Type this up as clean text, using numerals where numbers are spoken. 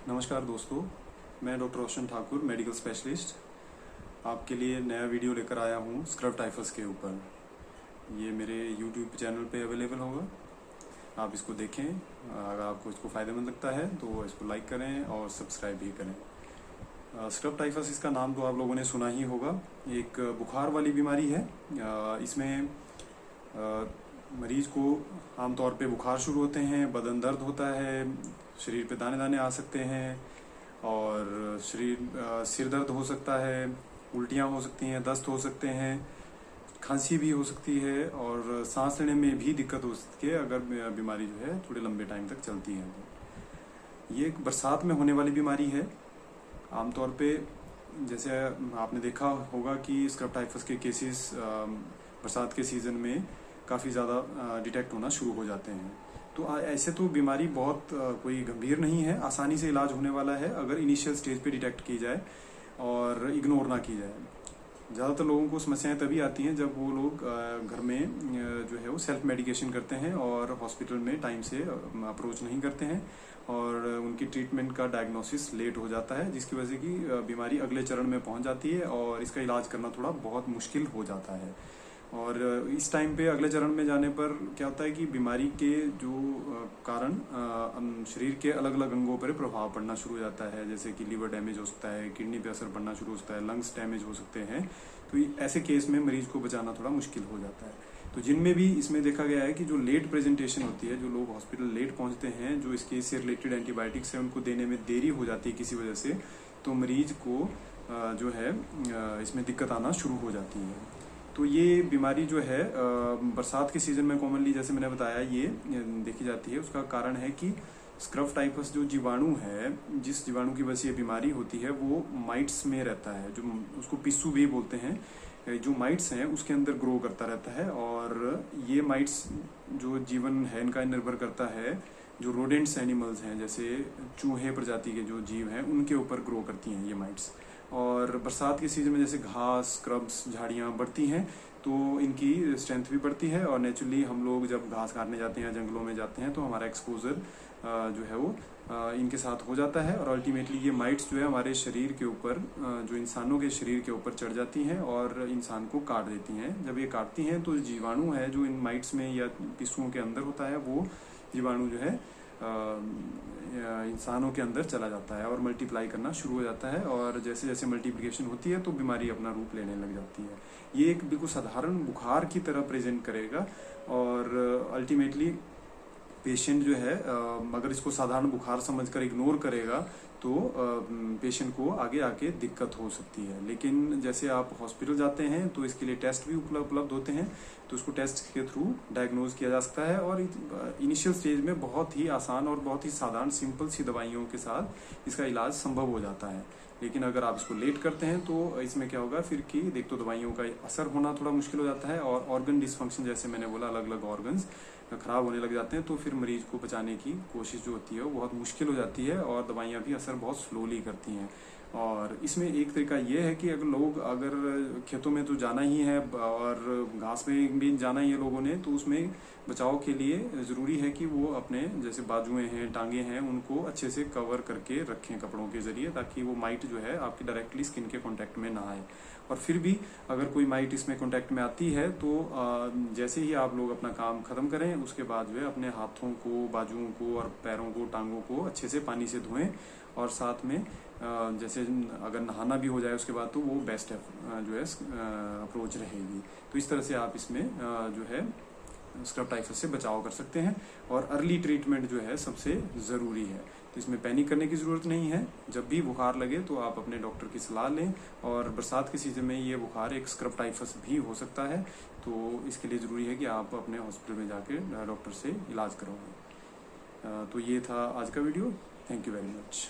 नमस्कार दोस्तों, मैं डॉक्टर रोशन ठाकुर, मेडिकल स्पेशलिस्ट, आपके लिए नया वीडियो लेकर आया हूँ स्क्रब टाइफस के ऊपर। ये मेरे YouTube चैनल पे अवेलेबल होगा, आप इसको देखें। अगर आपको इसको फ़ायदेमंद लगता है तो इसको लाइक करें और सब्सक्राइब भी करें। स्क्रब टाइफस, इसका नाम तो आप लोगों ने सुना ही होगा। एक बुखार वाली बीमारी है। इसमें मरीज को आमतौर पे बुखार शुरू होते हैं, बदन दर्द होता है, शरीर पे दाने दाने आ सकते हैं और सिर दर्द हो सकता है, उल्टियाँ हो सकती हैं, दस्त हो सकते हैं, खांसी भी हो सकती है और सांस लेने में भी दिक्कत हो सकती है अगर बीमारी जो है थोड़े लंबे टाइम तक चलती है। ये एक बरसात में होने वाली बीमारी है। आमतौर पे जैसे आपने देखा होगा कि स्क्रब टाइफस के केसेस बरसात के सीज़न में काफ़ी ज़्यादा डिटेक्ट होना शुरू हो जाते हैं। तो ऐसे तो बीमारी बहुत कोई गंभीर नहीं है, आसानी से इलाज होने वाला है अगर इनिशियल स्टेज पे डिटेक्ट की जाए और इग्नोर ना की जाए। ज़्यादातर लोगों को समस्याएं तभी आती हैं जब वो लोग घर में जो है वो सेल्फ मेडिकेशन करते हैं और हॉस्पिटल में टाइम से अप्रोच नहीं करते हैं और उनकी ट्रीटमेंट का डायग्नोसिस लेट हो जाता है, जिसकी वजह से कि बीमारी अगले चरण में पहुंच जाती है और इसका इलाज करना थोड़ा बहुत मुश्किल हो जाता है। और इस टाइम पे अगले चरण में जाने पर क्या होता है कि बीमारी के जो कारण शरीर के अलग अलग अंगों पर प्रभाव पड़ना शुरू हो जाता है, जैसे कि लीवर डैमेज हो सकता है, किडनी पे असर पड़ना शुरू हो सकता है, लंग्स डैमेज हो सकते हैं। तो ऐसे केस में मरीज को बचाना थोड़ा मुश्किल हो जाता है। तो जिनमें भी इसमें देखा गया है कि जो लेट प्रेजेंटेशन होती है, जो लोग हॉस्पिटल लेट पहुंचते हैं, जो इसके से रिलेटेड एंटीबायोटिक्स है उनको देने में देरी हो जाती है किसी वजह से, तो मरीज को जो है इसमें दिक्कत आना शुरू हो जाती है। तो ये बीमारी जो है बरसात के सीजन में कॉमनली, जैसे मैंने बताया, ये देखी जाती है। उसका कारण है कि स्क्रब टाइफस जो जीवाणु है, जिस जीवाणु की वजह से ये बीमारी होती है, वो माइट्स में रहता है, जो उसको पिस्सू भी बोलते हैं। जो माइट्स हैं उसके अंदर ग्रो करता रहता है और ये माइट्स जो जीवन है इनका निर्भर करता है जो रोडेंट्स एनिमल्स हैं, जैसे चूहे प्रजाति के जो जीव हैं, उनके ऊपर ग्रो करती हैं ये माइट्स। और बरसात के सीजन में जैसे घास, स्क्रब्स, झाड़ियाँ बढ़ती हैं तो इनकी स्ट्रेंथ भी बढ़ती है और नेचुरली हम लोग जब घास काटने जाते हैं, जंगलों में जाते हैं, तो हमारा एक्सपोजर जो है वो इनके साथ हो जाता है और अल्टीमेटली ये माइट्स जो है हमारे शरीर के ऊपर, जो इंसानों के शरीर के ऊपर चढ़ जाती हैं और इंसान को काट देती हैं। जब ये काटती हैं तो जीवाणु है जो इन माइट्स में या पिस्सुओं के अंदर होता है, वो जीवाणु जो है इंसानों के अंदर चला जाता है और मल्टीप्लाई करना शुरू हो जाता है और जैसे जैसे मल्टीप्लिकेशन होती है तो बीमारी अपना रूप लेने लग जाती है। ये एक बिल्कुल साधारण बुखार की तरह प्रेजेंट करेगा और अल्टीमेटली पेशेंट जो है अगर इसको साधारण बुखार समझकर इग्नोर करेगा तो पेशेंट को आगे आके दिक्कत हो सकती है। लेकिन जैसे आप हॉस्पिटल जाते हैं तो इसके लिए टेस्ट भी उपलब्ध होते हैं, तो उसको टेस्ट के थ्रू डायग्नोज किया जा सकता है और इनिशियल स्टेज में बहुत ही आसान और बहुत ही साधारण सिंपल सी दवाइयों के साथ इसका इलाज संभव हो जाता है। लेकिन अगर आप इसको लेट करते हैं तो इसमें क्या होगा फिर कि देख तो दवाइयों का असर होना थोड़ा मुश्किल हो जाता है और ऑर्गन डिसफंक्शन, जैसे मैंने बोला, अलग अलग ऑर्गन्स खराब होने लग जाते हैं, तो फिर मरीज को बचाने की कोशिश जो होती है वो बहुत मुश्किल हो जाती है और दवाइयाँ भी असर बहुत स्लोली करती हैं। और इसमें एक तरीका ये है कि अगर खेतों में तो जाना ही है और घास में भी जाना ही है लोगों ने, तो उसमें बचाव के लिए ज़रूरी है कि वो अपने जैसे बाजुएं हैं, टांगे हैं, उनको अच्छे से कवर करके रखें कपड़ों के जरिए, ताकि वो माइट जो है आपकी डायरेक्टली स्किन के कांटेक्ट में ना आए। और फिर भी अगर कोई माइट इसमें कांटेक्ट में आती है तो जैसे ही आप लोग अपना काम खत्म करें उसके बाद जो है अपने हाथों को, बाजुओं को और पैरों को, टांगों को अच्छे से पानी से धोएं और साथ में जैसे अगर नहाना भी हो जाए उसके बाद तो वो बेस्ट जो है अप्रोच रहेगी। तो इस तरह से आप इसमें जो है स्क्रब टाइफस से बचाव कर सकते हैं और अर्ली ट्रीटमेंट जो है सबसे ज़रूरी है। तो इसमें पैनिक करने की ज़रूरत नहीं है। जब भी बुखार लगे तो आप अपने डॉक्टर की सलाह लें और बरसात के सीजन में ये बुखार एक स्क्रब टाइफस भी हो सकता है, तो इसके लिए ज़रूरी है कि आप अपने हॉस्पिटल में जाके डॉक्टर से इलाज करवाएं। तो ये था आज का video. Thank you very much.